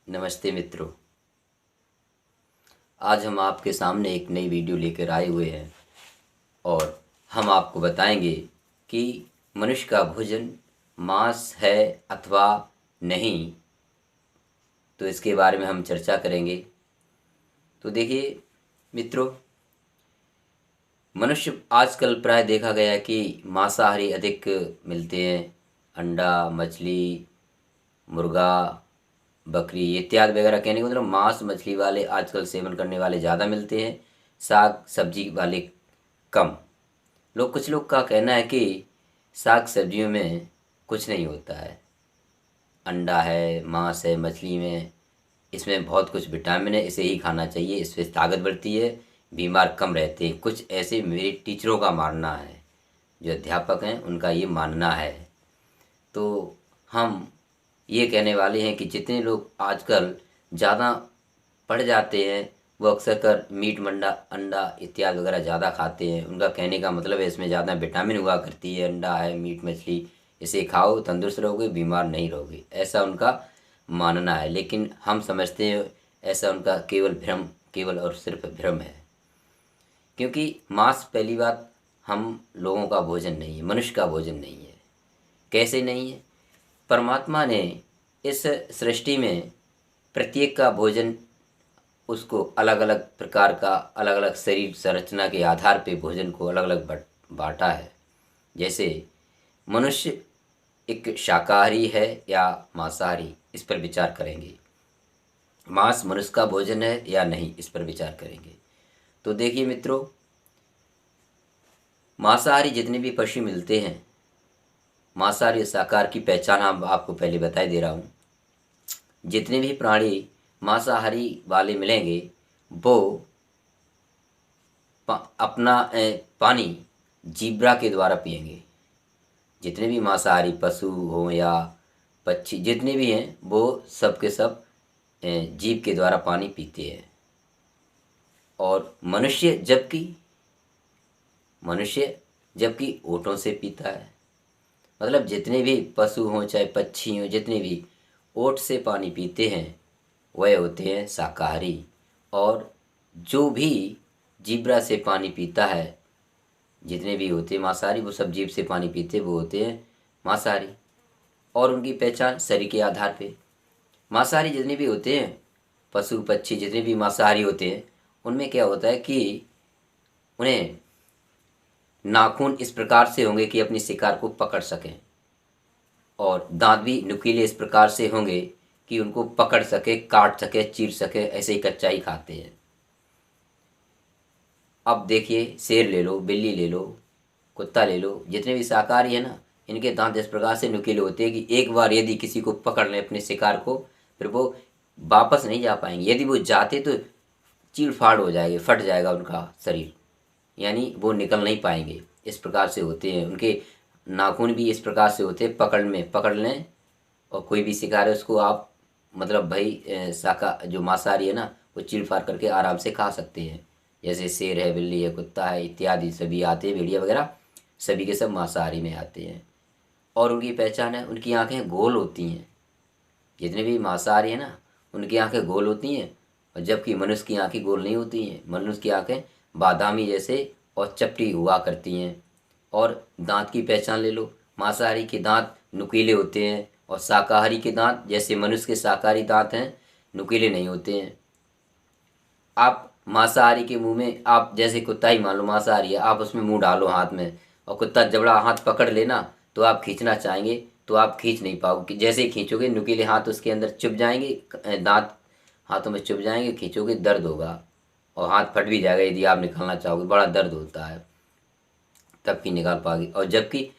नमस्ते मित्रों। आज हम आपके सामने एक नई वीडियो लेकर आए हुए हैं और हम आपको बताएंगे कि मनुष्य का भोजन मांस है अथवा नहीं। तो इसके बारे में हम चर्चा करेंगे। तो देखिए मित्रों, मनुष्य आजकल प्राय देखा गया है कि मांसाहारी अधिक मिलते हैं। अंडा, मछली, मुर्गा, बकरी इत्यादि वगैरह, कहने का मतलब मांस मछली वाले आजकल सेवन करने वाले ज़्यादा मिलते हैं, साग सब्जी वाले कम। कुछ लोग का कहना है कि साग सब्जियों में कुछ नहीं होता है। अंडा है, मांस है, मछली में इसमें बहुत कुछ विटामिन है, इसे ही खाना चाहिए, इससे ताकत बढ़ती है, बीमार कम रहते हैं। कुछ ऐसे मेरे टीचरों का मानना है, जो अध्यापक हैं उनका ये मानना है। तो हम ये कहने वाले हैं कि जितने लोग आजकल ज़्यादा पढ़ जाते हैं वो अक्सर कर मीट, मंडा, अंडा इत्यादि वगैरह ज़्यादा खाते हैं। उनका कहने का मतलब है इसमें ज़्यादा विटामिन हुआ करती है। अंडा है, मीट मछली, इसे खाओ तंदुरुस्त रहोगे, बीमार नहीं रहोगे, ऐसा उनका मानना है। लेकिन हम समझते हैं ऐसा उनका केवल भ्रम, केवल और सिर्फ भ्रम है। क्योंकि मांस, पहली बात, हम लोगों का भोजन नहीं है, मनुष्य का भोजन नहीं है। कैसे नहीं है? परमात्मा ने इस सृष्टि में प्रत्येक का भोजन, उसको अलग अलग प्रकार का, अलग अलग शरीर संरचना के आधार पे भोजन को अलग अलग बांटा है। जैसे मनुष्य एक शाकाहारी है या मांसाहारी, इस पर विचार करेंगे। मांस मनुष्य का भोजन है या नहीं, इस पर विचार करेंगे। तो देखिए मित्रों, मांसाहारी जितने भी पशु मिलते हैं, मांसाहारी और शाकाहार की पहचान हम आपको पहले बताई दे रहा हूँ। जितने भी प्राणी मांसाहारी वाले मिलेंगे वो अपना पानी जीब्रा के द्वारा पिएंगे। जितने भी मांसाहारी पशु हों या पक्षी जितने भी हैं, वो सब के सब जीभ के द्वारा पानी पीते हैं। और मनुष्य जबकि ओठों से पीता है। मतलब जितने भी पशु हों चाहे पक्षी हों, जितने भी ओठ से पानी पीते हैं वह होते हैं शाकाहारी। और जो भी जीब्रा से पानी पीता है, जितने भी होते हैं मांसाहारी, वो सब जीभ से पानी पीते वो होते हैं मांसाहारी। और उनकी पहचान शरीर के आधार पे, मांसाहारी जितने भी होते हैं, पशु पक्षी जितने भी मांसाहारी होते हैं, उनमें क्या होता है कि उन्हें नाखून इस प्रकार से होंगे कि अपनी शिकार को पकड़ सकें, और दांत भी नुकीले इस प्रकार से होंगे कि उनको पकड़ सके, काट सके, चीर सके, ऐसे ही कच्चा ही खाते हैं। अब देखिए, शेर ले लो, बिल्ली ले लो, कुत्ता ले लो, जितने भी शाकाहारी है ना, इनके दांत इस प्रकार से नुकीले होते हैं कि एक बार यदि किसी को पकड़ लें अपने शिकार को, फिर वो वापस नहीं जा पाएंगे। यदि वो जाते तो चीड़ फाड़ हो जाएगी, फट जाएगा उनका शरीर, यानी वो निकल नहीं पाएंगे। इस प्रकार से होते हैं उनके नाखून भी, इस प्रकार से होते हैं, पकड़ लें और कोई भी शिकार है उसको आप, मतलब भाई शाका जो मांसाहारी है ना, वो चीड़ फाड़ करके आराम से खा सकते हैं। जैसे शेर है, बिल्ली है, कुत्ता है इत्यादि सभी आते हैं, भेड़िया वगैरह सभी के सब मांसाहारी में आते हैं। और उनकी पहचान है, उनकी आंखें गोल होती हैं। जितने भी मांसाहारी हैं ना, उनकी आंखें गोल होती हैं, और जबकि मनुष्य की आंखें गोल नहीं होती हैं। मनुष्य की आंखें बादामी जैसे और चपटी हुआ करती हैं। और दांत की पहचान ले लो, मांसाहारी के दांत नुकीले होते हैं, और शाकाहारी के दांत, जैसे मनुष्य के शाकाहारी दांत हैं, नुकीले नहीं होते हैं। आप मांसाहारी के मुंह में, आप जैसे कुत्ता ही मान लो मांसाहारी है, आप उसमें मुंह डालो हाथ में, और कुत्ता जबड़ा हाथ पकड़ लेना, तो आप खींचना चाहेंगे तो आप खींच नहीं पाओगे। जैसे ही खींचोगे नुकीले हाथ उसके अंदर चुभ जाएंगे, दांत हाथों में चुभ जाएंगे, खींचोगे दर्द होगा, और हाथ फट भी जाएगा। यदि आप निकालना चाहोगे बड़ा दर्द होता है, तब की निकाल पाओगे। और जबकि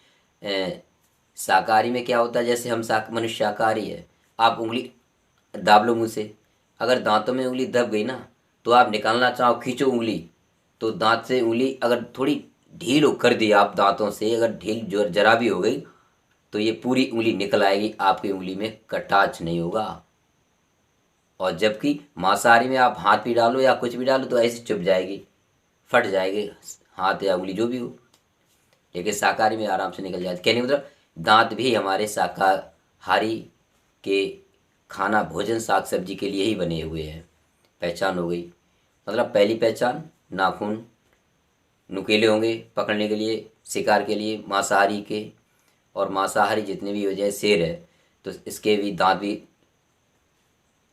शाकाहारी में क्या होता है, जैसे हम मनुष्य शाकाहारी है, आप उंगली दाब लो मुँह से, अगर दांतों में उंगली दब गई ना, तो आप निकालना चाहो खींचो उंगली, तो दांत से उंगली अगर थोड़ी ढील कर दी, आप दांतों से अगर ढील जो जरा भी हो गई, तो ये पूरी उंगली निकल आएगी, आपकी उंगली में कटाच नहीं होगा। और जबकि मांसाहारी में आप हाथ भी डालो या कुछ भी डालो तो ऐसे चुभ जाएगी, फट जाएगी हाथ या उंगली जो भी हो। लेकिन शाकाहारी में आराम से निकल जाती। कहने का मतलब दांत भी हमारे शाकाहारी के खाना भोजन साग सब्जी के लिए ही बने हुए हैं। पहचान हो गई। मतलब पहली पहचान, नाखून नुकीले होंगे पकड़ने के लिए, शिकार के लिए मांसाहारी के, और मांसाहारी जितने भी हो जाए, शेर है तो इसके भी दांत भी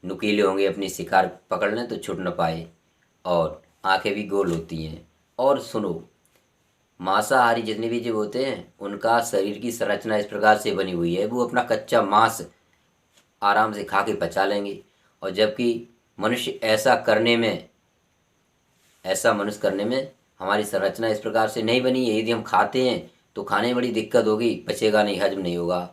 नुकीले होंगे अपनी शिकार पकड़ लें तो छूट न पाए, और आंखें भी गोल होती हैं। और सुनो, मांसाहारी जितने भी जीव होते हैं उनका शरीर की संरचना इस प्रकार से बनी हुई है, वो अपना कच्चा मांस आराम से खा के पचा लेंगे। और जबकि मनुष्य करने में हमारी संरचना इस प्रकार से नहीं बनी है। यदि हम खाते हैं तो खाने में बड़ी दिक्कत होगी, पचेगा नहीं, हजम नहीं होगा।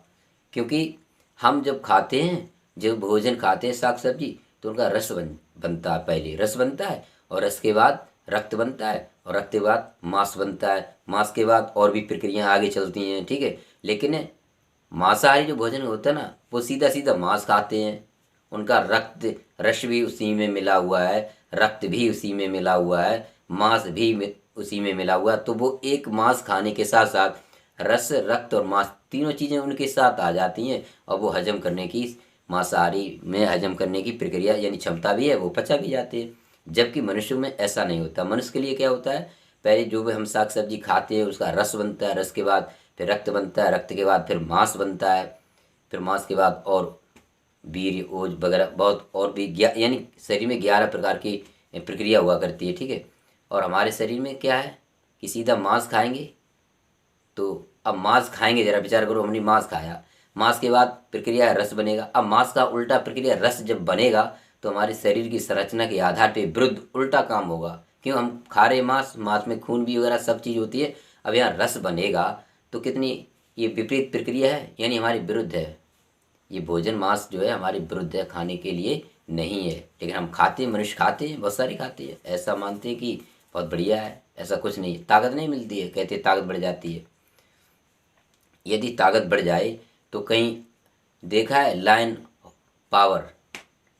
क्योंकि हम जब खाते हैं, जब भोजन खाते हैं साग सब्जी, तो उनका रस बनता है। पहले रस बनता है और रस के बाद रक्त बनता है, और रक्त के बाद मांस बनता है, मांस के बाद और भी प्रक्रियाएं आगे चलती हैं। ठीक है, लेकिन मांसाहारी जो भोजन होता है ना, वो सीधा सीधा मांस खाते हैं। उनका रक्त रस भी उसी में मिला हुआ है, रक्त भी उसी में मिला हुआ है, मांस भी उसी में मिला हुआ है। तो वो एक मांस खाने के साथ साथ रस, रक्त और मांस तीनों चीज़ें उनके साथ आ जाती हैं, और वो हजम करने की, मांसाहारी में हजम करने की प्रक्रिया यानी क्षमता भी है, वो पचा भी जाते हैं। जबकि मनुष्य में ऐसा नहीं होता। मनुष्य के लिए क्या होता है, पहले जो भी हम साग सब्जी खाते हैं उसका रस बनता है, रस के बाद फिर रक्त बनता है, रक्त के बाद फिर मांस बनता है, फिर मांस के बाद और वीर्य, ओज वगैरह बहुत और भी यानी शरीर में 11 प्रकार की प्रक्रिया हुआ करती है। ठीक है, और हमारे शरीर में क्या है कि सीधा मांस खाएंगे तो अब मांस खाएंगे, जरा विचार करो, हमने मांस खाया, मांस के बाद प्रक्रिया रस बनेगा। अब मांस का उल्टा प्रक्रिया रस जब बनेगा तो हमारे शरीर की संरचना के आधार पे विरुद्ध उल्टा काम होगा। क्यों, हम खा रहे मांस, मांस में खून भी वगैरह सब चीज़ होती है। अब यहाँ रस बनेगा तो कितनी ये विपरीत प्रक्रिया है, यानी हमारे विरुद्ध है। ये भोजन मांस जो है हमारे विरुद्ध है, खाने के लिए नहीं है। लेकिन हम खाते हैं, मनुष्य खाते हैं, बहुत सारे खाते हैं, ऐसा मानते हैं कि बहुत बढ़िया है। ऐसा कुछ नहीं है, ताकत नहीं मिलती है, कहते ताकत बढ़ जाती है। यदि ताकत बढ़ जाए तो कहीं देखा है लाइन पावर,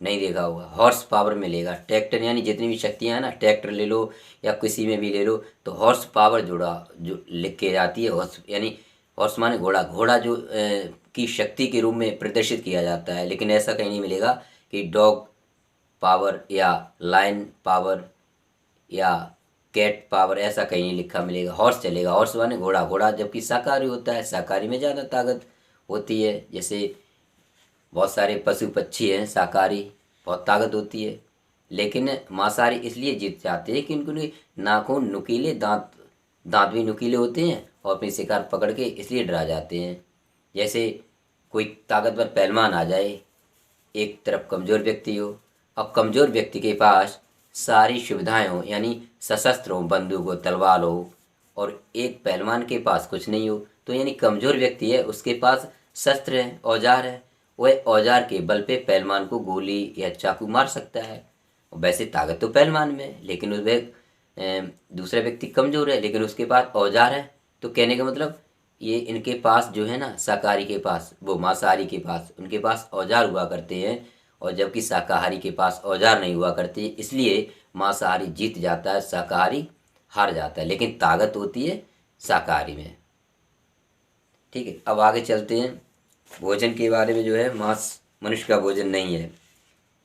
नहीं देखा होगा, हॉर्स पावर मिलेगा। ट्रैक्टर यानी जितनी भी शक्तियाँ हैं ना, ट्रैक्टर ले लो या किसी में भी ले लो, तो हॉर्स पावर जुड़ा जो लिख के जाती है। हॉर्स यानी हॉर्स माने घोड़ा, घोड़ा जो की शक्ति के रूप में प्रदर्शित किया जाता है। लेकिन ऐसा कहीं नहीं मिलेगा कि डॉग पावर या लाइन पावर या कैट पावर, ऐसा कहीं नहीं लिखा मिलेगा। हॉर्स चलेगा, हॉर्स माने घोड़ा, घोड़ा जबकि शाकाहारी होता है, शाकाहारी में ज़्यादा ताकत होती है। जैसे बहुत सारे पशु पक्षी हैं शाकाहारी, बहुत ताकत होती है। लेकिन मांसाहारी इसलिए जीत जाते हैं कि उनके नाखून नुकीले, दांत दांत भी नुकीले होते हैं, और अपनी शिकार पकड़ के इसलिए डरा जाते हैं। जैसे कोई ताकतवर पहलवान आ जाए, एक तरफ कमज़ोर व्यक्ति हो, अब कमज़ोर व्यक्ति के पास सारी सुविधाएं हो, यानी सशस्त्र हो, बंदूक हो, तलवार हो, और एक पहलवान के पास कुछ नहीं हो, तो यानी कमज़ोर व्यक्ति है, उसके पास शस्त्र है, औजार है, वह औजार के बल पे पहलवान को गोली या चाकू मार सकता है। वैसे ताकत तो पहलवान में है, लेकिन दूसरा व्यक्ति कमज़ोर है, लेकिन उसके पास औजार है। तो कहने का मतलब ये इनके पास जो है ना, शाकाहारी के पास, वो मांसाहारी के पास, उनके पास औजार हुआ करते हैं, और जबकि शाकाहारी के पास औजार नहीं हुआ करते। इसलिए मांसाहारी जीत जाता है, शाकाहारी हार जाता है, लेकिन ताकत होती है शाकाहारी में। ठीक है, अब आगे चलते हैं। भोजन के बारे में जो है, मांस मनुष्य का भोजन नहीं है।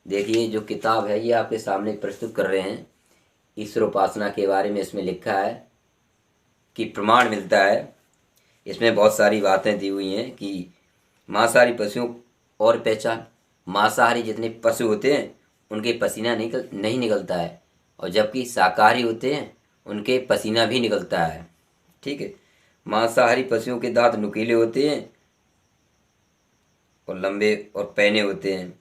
देखिए जो किताब है ये आपके सामने प्रस्तुत कर रहे हैं, ईश्वरोपासना के बारे में इसमें लिखा है कि प्रमाण मिलता है। इसमें बहुत सारी बातें दी हुई हैं कि मांसाहारी पशुओं और पहचान, मांसाहारी जितने पशु होते हैं उनके पसीना नहीं निकलता है, और जबकि शाकाहारी होते हैं उनके पसीना भी निकलता है। ठीक है, मांसाहारी पशुओं के दांत नुकीले होते हैं और लंबे और पैने होते हैं,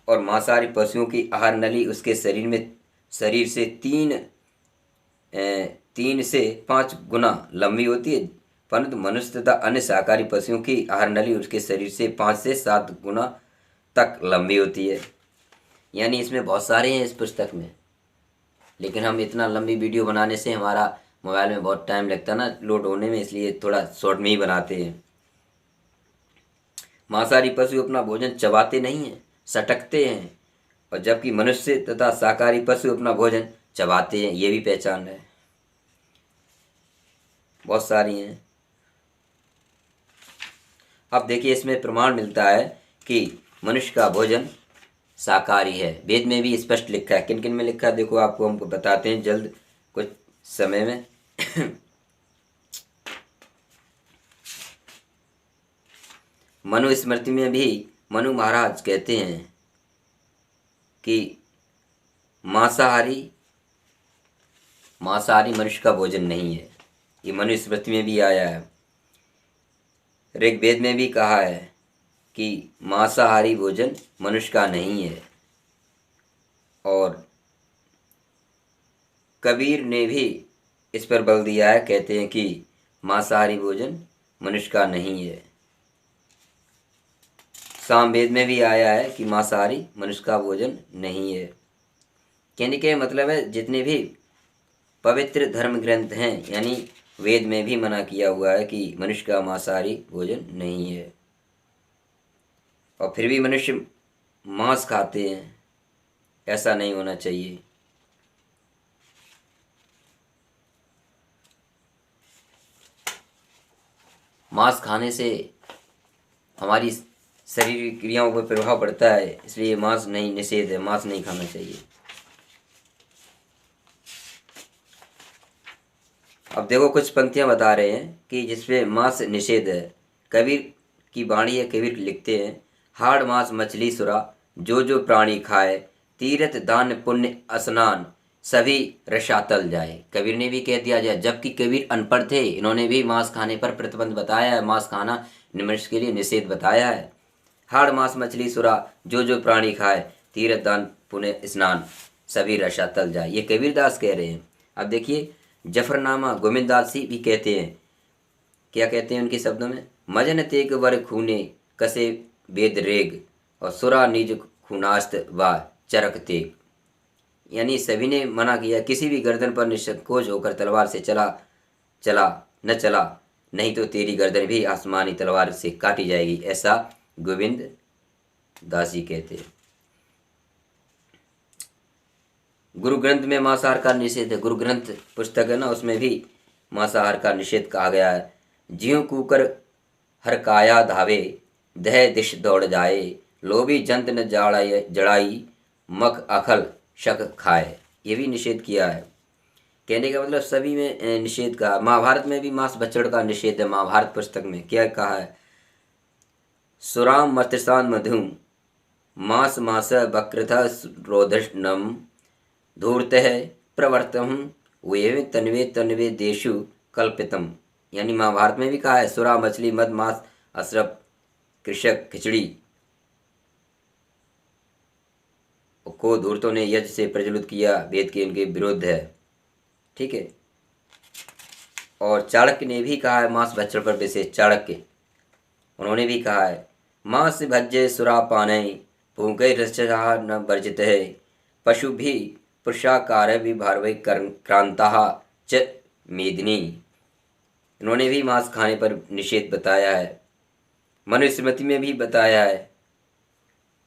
और मांसाहारी पशुओं की आहार नली उसके शरीर से 3 से 5 गुना लंबी होती है। परंतु मनुष्य तथा अन्य शाकाहारी पशुओं की आहार नली उसके शरीर से 5 से 7 गुना तक लंबी होती है। यानी इसमें बहुत सारे हैं इस पुस्तक में, लेकिन हम इतना लंबी वीडियो बनाने से हमारा मोबाइल में बहुत टाइम लगता है ना लोड होने में, इसलिए थोड़ा शॉर्ट में ही बनाते हैं। मांसाहारी पशु अपना भोजन चबाते नहीं हैं, सटकते हैं, और जबकि मनुष्य तथा शाकाहारी पशु अपना भोजन चबाते हैं। ये भी पहचान है, बहुत सारी हैं। अब देखिए इसमें प्रमाण मिलता है कि मनुष्य का भोजन शाकाहारी है। वेद में भी स्पष्ट लिखा है। किन किन में लिखा है देखो, आपको हमको बताते हैं जल्द कुछ समय में। मनुस्मृति में भी मनु महाराज कहते हैं कि मांसाहारी मनुष्य का भोजन नहीं है। ये मनुस्मृति में भी आया है। ऋग्वेद में भी कहा है कि मांसाहारी भोजन मनुष्य का नहीं है। और कबीर ने भी इस पर बल दिया है, कहते हैं कि मांसाहारी भोजन मनुष्य का नहीं है। सामवेद में भी आया है कि मांसाहारी मनुष्य का भोजन नहीं है। कहने के मतलब है जितने भी पवित्र धर्म ग्रंथ हैं, यानी वेद में भी मना किया हुआ है कि मनुष्य का मांसाहारी भोजन नहीं है। और फिर भी मनुष्य मांस खाते हैं, ऐसा नहीं होना चाहिए। मांस खाने से हमारी शरीर क्रियाओं पर प्रभाव पड़ता है, इसलिए मांस नहीं, निषेध है, मांस नहीं खाना चाहिए। अब देखो कुछ पंक्तियां बता रहे हैं कि जिसपे मांस निषेध है। कबीर की वाणी है, कबीर लिखते हैं, हाड़ मांस मछली सुरा जो जो प्राणी खाए, तीर्थ दान पुण्य स्नान सभी रसातल जाए। कबीर ने भी कह दिया जाए, जबकि कबीर अनपढ़ थे, इन्होंने भी मांस खाने पर प्रतिबंध बताया है, मांस खाना मनुष्य के लिए निषेध बताया है। हाड़ मांस मछली सुरा जो जो प्राणी खाए, तीर्थ दान पुण्य स्नान सभी रसातल जाए। ये कबीरदास कह रहे हैं। अब देखिए जफरनामा गोविंददास जी भी कहते हैं, क्या कहते हैं उनके शब्दों में, मजन तेग वर खूने कसे वेद रेग और सुरा निज खूनास्त व चरक तेग। यानी सभी ने मना किया, किसी भी गर्दन पर निसंकोच होकर तलवार से चला नहीं तो तेरी गर्दन भी आसमानी तलवार से काटी जाएगी, ऐसा गोविंद दास जी कहते हैं। गुरु ग्रंथ में मांसाहार का निषेध है। गुरु ग्रंथ पुस्तक है ना, उसमें भी मांसाहार का निषेध कहा गया है। ज्यों कूकर हर काया धावे, दह दिश दौड़ जाए, लोभी जंत न जड़ाई मख अखल शक खाए। ये भी निषेध किया है। कहने का मतलब सभी में निषेध कहा। महाभारत में भी मांस भक्षण का निषेध है। महाभारत पुस्तक में क्या कहा है, सुराम मर्तसान मधु मांस मास वक्रथ रोधनम धूर्त है प्रवर्तम वे तन्वे तन्वे देशु कल्पितम। यानी महाभारत में भी कहा है, सुरा मछली मद मांस अशरफ कृषक खिचड़ी को धूर्तों ने यज्ञ से प्रज्वलित किया, वेद के इनके विरुद्ध है। ठीक है। और चाणक्य ने भी कहा है मांस भक्षण पर विशेष, चाणक्य उन्होंने भी कहा है, मांस भज्य सुरा पाने भूखे रचा न वर्जित है, पशु भी पुरुषाकार भी भारवै क्रांता च मेदिनी। इन्होंने भी मांस खाने पर निषेध बताया है, मनुस्मृति में भी बताया है,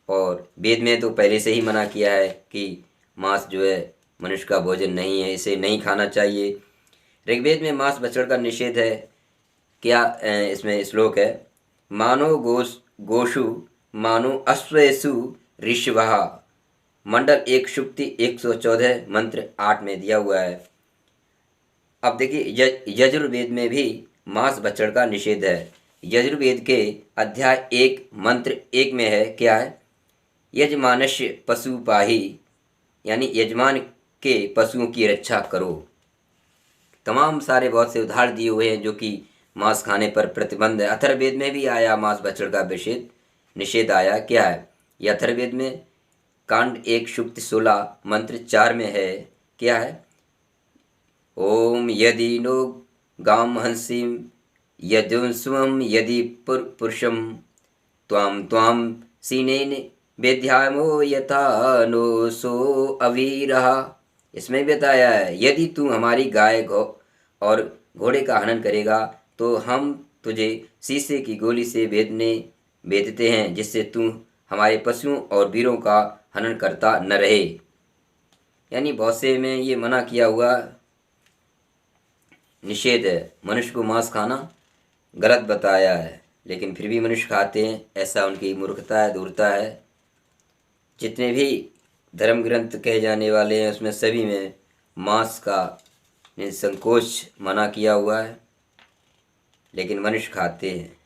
और वेद में तो पहले से ही मना किया है कि मांस जो है मनुष्य का भोजन नहीं है, इसे नहीं खाना चाहिए। ऋग्वेद में मांस भक्षण का निषेध है। क्या इसमें श्लोक है, मानो गोशु मानो अश्वेषु ऋषभः, मंडल 1 शुक्ति 114 मंत्र 8 में दिया हुआ है। अब देखिए यजुर्वेद में भी मांस भक्षण का निषेध है। यजुर्वेद के अध्याय 1 मंत्र 1 में है, क्या है, यजमानस्य पशु पाही, यानी यजमान के पशुओं की रक्षा करो। तमाम सारे बहुत से उदाहरण दिए हुए हैं जो कि मांस खाने पर प्रतिबंध है। अथर्ववेद में भी आया मांस भक्षण का निषेध आया। क्या है, यह अथर्ववेद में कांड 1 शुक्ति 16 मंत्र 4 में है, क्या है, ओम यदि नो गाम हंसिम यदुस्वम यदि पुरुषम त्वाम त्वाम सीनेन वेद्यामो यथा नो सो अवीरः। इसमें बताया है, यदि तू हमारी गाय और घोड़े का हनन करेगा तो हम तुझे शीशे की गोली से भेदते हैं, जिससे तू हमारे पशुओं और वीरों का हनन करता न रहे। यानी बहुत से में ये मना किया हुआ निषेध है, मनुष्य को मांस खाना गलत बताया है। लेकिन फिर भी मनुष्य खाते हैं। ऐसा उनकी मूर्खता है, दूरता है। जितने भी धर्म ग्रंथ कहे जाने वाले हैं उसमें सभी में मांस का निसंकोच मना किया हुआ है, लेकिन मनुष्य खाते हैं।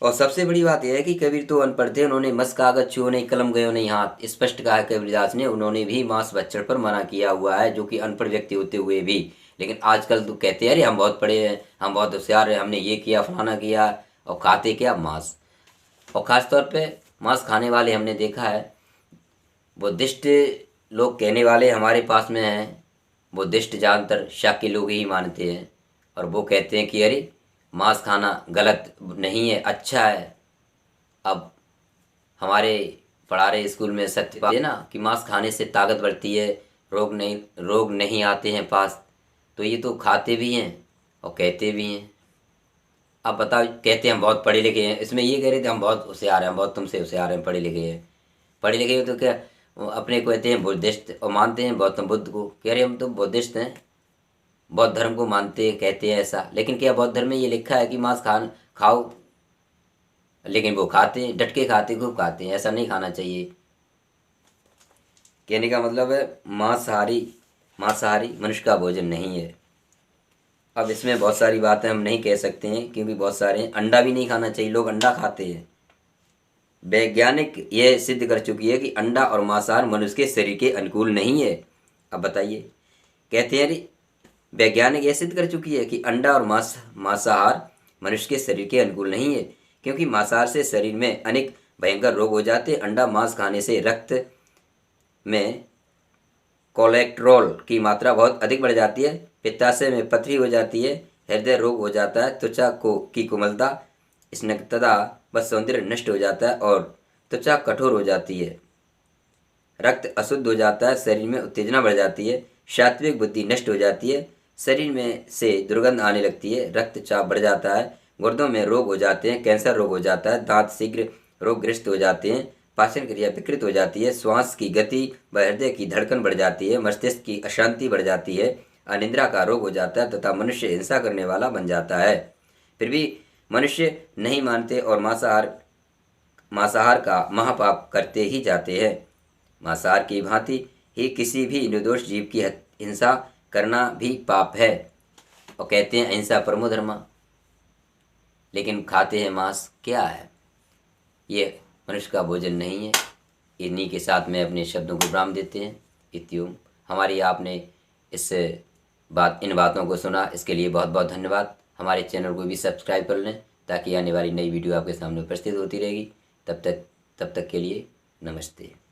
और सबसे बड़ी बात यह है कि कबीर तो अनपढ़ थे, उन्होंने मस कागज छुओ नहीं कलम गयो नहीं हाथ, स्पष्ट कहा है कबीरदास ने। उन्होंने भी मांस भक्षण पर मना किया हुआ है, जो कि अनपढ़ व्यक्ति होते हुए भी। लेकिन आजकल तो कहते हैं अरे हम बहुत पढ़े हैं, हम बहुत होशियार हैं, हमने ये किया फलाना किया, और खाते क्या मांस। और ख़ास तौर पे मांस खाने वाले हमने देखा है, बुद्धिस्ट लोग कहने वाले हमारे पास में हैं। बुद्धिस्ट ज़्यादातर शाक्य लोग ही मानते हैं, और वो कहते हैं कि अरे मांस खाना गलत नहीं है, अच्छा है। अब हमारे पढ़ा रहे स्कूल में सत्य है ना कि मांस खाने से ताकत बढ़ती है, रोग नहीं आते हैं पास। तो ये तो खाते भी हैं और कहते भी हैं। अब बताओ, कहते हैं हम बहुत पढ़े लिखे हैं, इसमें ये कह रहे थे हम बहुत होशियार हैं, हम बहुत तुमसे होशियार हैं, पढ़े लिखे हैं। पढ़े लिखे हो तो क्या, वो अपने को कहते हैं बुद्धिस्ट, और मानते हैं गौतम बुद्ध को, कह रहे हम तो बुद्धिस्ट हैं, बौद्ध धर्म को मानते हैं, कहते हैं ऐसा। लेकिन क्या बौद्ध धर्म में ये लिखा है कि मांस खाओ? लेकिन वो खाते हैं, डट के खाते, खूब खाते हैं। ऐसा नहीं खाना चाहिए। कहने का मतलब है मांसाहारी मनुष्य का भोजन नहीं है। अब इसमें बहुत सारी बातें हम नहीं कह सकते हैं, क्योंकि बहुत सारे हैं। अंडा भी नहीं खाना चाहिए, लोग अंडा खाते हैं। वैज्ञानिक यह सिद्ध कर चुकी है कि अंडा और मांसाहार मनुष्य के शरीर के अनुकूल नहीं है। अब बताइए, कहते हैं अरे वैज्ञानिक यह सिद्ध कर चुकी है कि अंडा और मांसाहार मनुष्य के शरीर के अनुकूल नहीं है, क्योंकि मांसाहार से शरीर में अनेक भयंकर रोग हो जाते हैं। अंडा मांस खाने से रक्त में कोलेस्ट्रॉल की मात्रा बहुत अधिक बढ़ जाती है, पित्ताशय में पथरी हो जाती है, हृदय रोग हो जाता है, त्वचा की कोमलता, स्निग्धता व सौंदर्य नष्ट हो जाता है और त्वचा कठोर हो जाती है, रक्त अशुद्ध हो जाता है, शरीर में उत्तेजना बढ़ जाती है, सात्विक बुद्धि नष्ट हो जाती है, शरीर में से दुर्गंध आने लगती है, रक्तचाप बढ़ जाता है, गुर्दों में रोग हो जाते हैं, कैंसर रोग हो जाता है, दांत शीघ्र रोगग्रस्त हो जाते हैं, पाचन क्रिया विकृत हो जाती है, श्वास की गति व हृदय की धड़कन बढ़ जाती है, मस्तिष्क की अशांति बढ़ जाती है, अनिद्रा का रोग हो जाता है तथा मनुष्य हिंसा करने वाला बन जाता है। फिर भी मनुष्य नहीं मानते और मांसाहार का महापाप करते ही जाते हैं। मांसाहार की भांति ही किसी भी निर्दोष जीव की हिंसा करना भी पाप है, और कहते हैं अहिंसा परमो धर्मा। लेकिन खाते हैं मांस, क्या है ये? मनुष्य का भोजन नहीं है। इन्हीं के साथ में अपने शब्दों को विराम देते हैं। इत्युम। हमारी आपने इन बातों को सुना, इसके लिए बहुत बहुत धन्यवाद। हमारे चैनल को भी सब्सक्राइब कर लें, ताकि आने वाली नई वीडियो आपके सामने उपस्थित होती रहेगी। तब तक के लिए नमस्ते।